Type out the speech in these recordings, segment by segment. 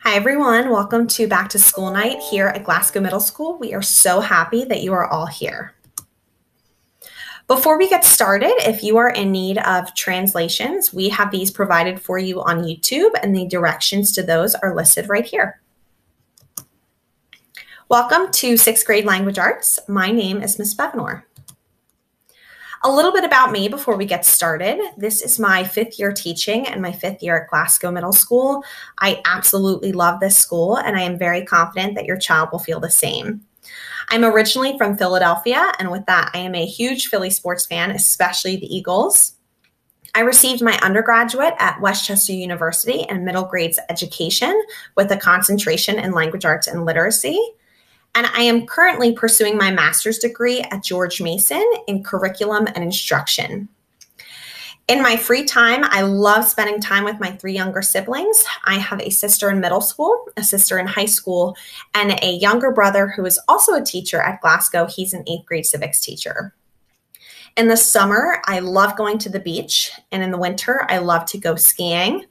Hi everyone, welcome to Back to School Night here at Glasgow Middle School. We are so happy that you are all here. Before we get started, if you are in need of translations, we have these provided for you on YouTube and the directions to those are listed right here. Welcome to 6th grade language arts. My name is Miss Bevenour. A little bit about me before we get started. This is my 5th year teaching and my 5th year at Glasgow Middle School. I absolutely love this school and I am very confident that your child will feel the same. I'm originally from Philadelphia, and with that, I am a huge Philly sports fan, especially the Eagles. I received my undergraduate at Westchester University in middle grades education with a concentration in language arts and literacy. And I am currently pursuing my master's degree at George Mason in curriculum and instruction. In my free time, I love spending time with my 3 younger siblings. I have a sister in middle school, a sister in high school, and a younger brother who is also a teacher at Glasgow. He's an 8th grade civics teacher. In the summer, I love going to the beach, and in the winter, I love to go skiing.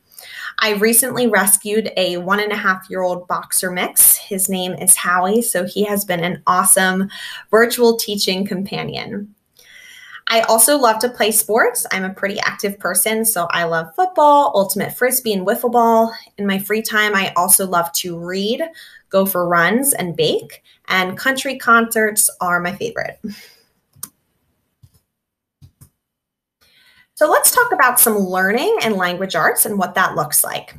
I recently rescued a 1.5-year-old boxer mix. His name is Howie, so he has been an awesome virtual teaching companion. I also love to play sports. I'm a pretty active person, so I love football, ultimate frisbee, and wiffle ball. In my free time, I also love to read, go for runs, and bake, and country concerts are my favorite. So let's talk about some learning and language arts and what that looks like.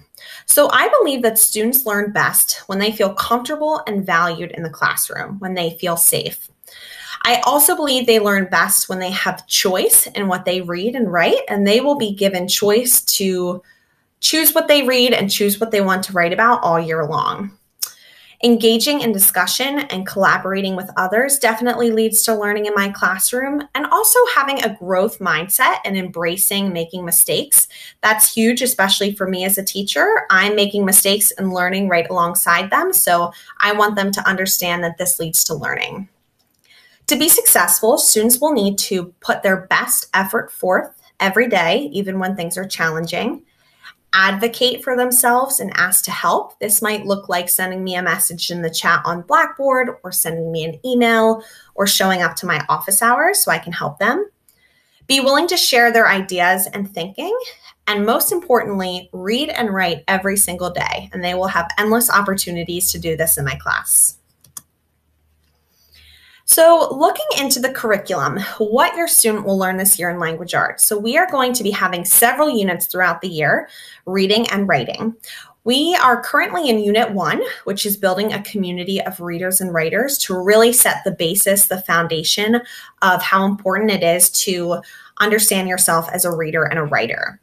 So I believe that students learn best when they feel comfortable and valued in the classroom, when they feel safe. I also believe they learn best when they have choice in what they read and write, and they will be given choice to choose what they read and choose what they want to write about all year long. Engaging in discussion and collaborating with others definitely leads to learning in my classroom, and also having a growth mindset and embracing making mistakes. That's huge, especially for me as a teacher. I'm making mistakes and learning right alongside them, so I want them to understand that this leads to learning. To be successful, students will need to put their best effort forth every day, even when things are challenging. Advocate for themselves and ask to help. This might look like sending me a message in the chat on Blackboard, or sending me an email, or showing up to my office hours so I can help them. Be willing to share their ideas and thinking. And most importantly, read and write every single day, and they will have endless opportunities to do this in my class. So looking into the curriculum, what your student will learn this year in language arts. So we are going to be having several units throughout the year, reading and writing. We are currently in Unit 1, which is building a community of readers and writers to really set the basis, the foundation of how important it is to understand yourself as a reader and a writer.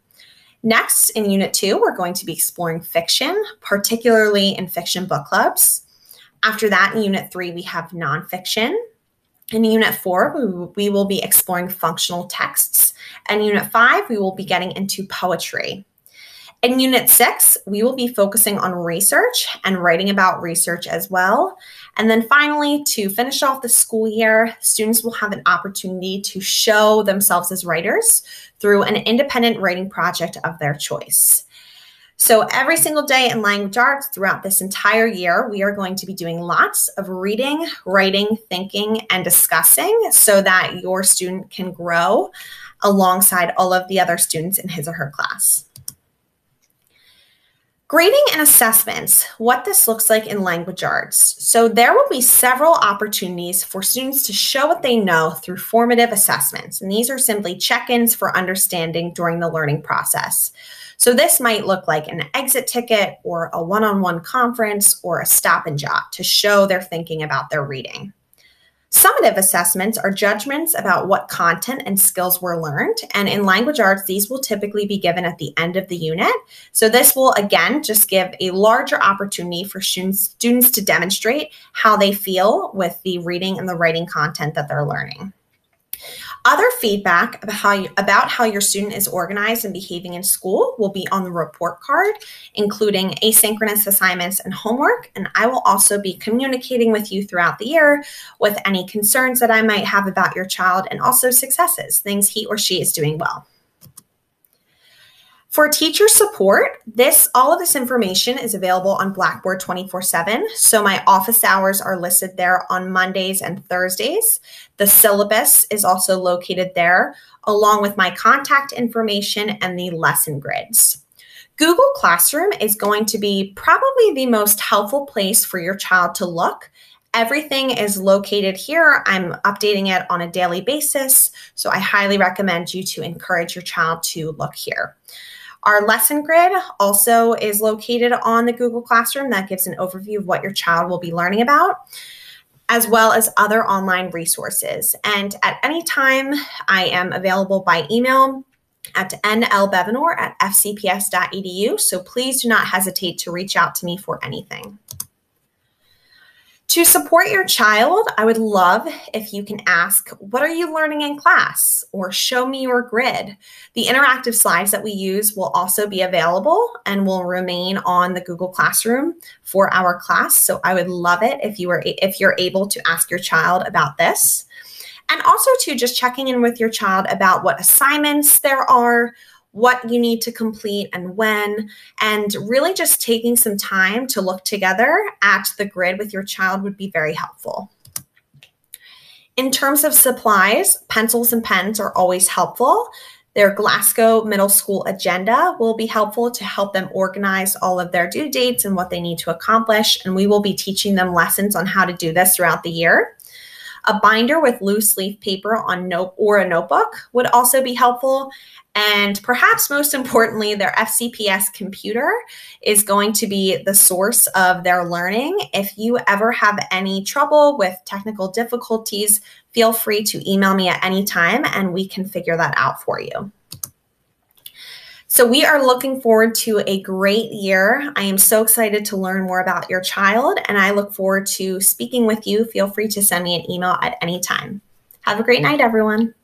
Next, in Unit 2, we're going to be exploring fiction, particularly in fiction book clubs. After that, in Unit 3, we have nonfiction. In Unit 4, we will be exploring functional texts. And Unit 5, we will be getting into poetry. In Unit 6, we will be focusing on research and writing about research as well. And then finally, to finish off the school year, students will have an opportunity to show themselves as writers through an independent writing project of their choice. So every single day in language arts throughout this entire year, we are going to be doing lots of reading, writing, thinking, and discussing so that your student can grow alongside all of the other students in his or her class. Grading and assessments, what this looks like in language arts. So there will be several opportunities for students to show what they know through formative assessments. And these are simply check-ins for understanding during the learning process. So this might look like an exit ticket or a one-on-one conference or a stop and jot to show they're thinking about their reading. Summative assessments are judgments about what content and skills were learned, and in language arts, these will typically be given at the end of the unit. So this will, again, just give a larger opportunity for students to demonstrate how they feel with the reading and the writing content that they're learning. Other feedback about how your student is organized and behaving in school will be on the report card, including asynchronous assignments and homework. And I will also be communicating with you throughout the year with any concerns that I might have about your child, and also successes, things he or she is doing well. For teacher support, all of this information is available on Blackboard 24/7. So my office hours are listed there on Mondays and Thursdays. The syllabus is also located there, along with my contact information and the lesson grids. Google Classroom is going to be probably the most helpful place for your child to look. Everything is located here. I'm updating it on a daily basis, so I highly recommend you to encourage your child to look here. Our lesson grid also is located on the Google Classroom. That gives an overview of what your child will be learning about, as well as other online resources. And at any time, I am available by email at nlbevenour@fcps.edu. So please do not hesitate to reach out to me for anything. To support your child, I would love if you can ask, what are you learning in class? Or show me your grid. The interactive slides that we use will also be available and will remain on the Google Classroom for our class. So I would love it if you're able to ask your child about this. And also to just checking in with your child about what assignments there are, what you need to complete and when, and really just taking some time to look together at the grid with your child would be very helpful. In terms of supplies, pencils and pens are always helpful. Their Glasgow Middle School agenda will be helpful to help them organize all of their due dates and what they need to accomplish, and we will be teaching them lessons on how to do this throughout the year. A binder with loose leaf paper or a notebook would also be helpful. And perhaps most importantly, their FCPS computer is going to be the source of their learning. If you ever have any trouble with technical difficulties, feel free to email me at any time and we can figure that out for you. So we are looking forward to a great year. I am so excited to learn more about your child, and I look forward to speaking with you. Feel free to send me an email at any time. Have a great night, everyone.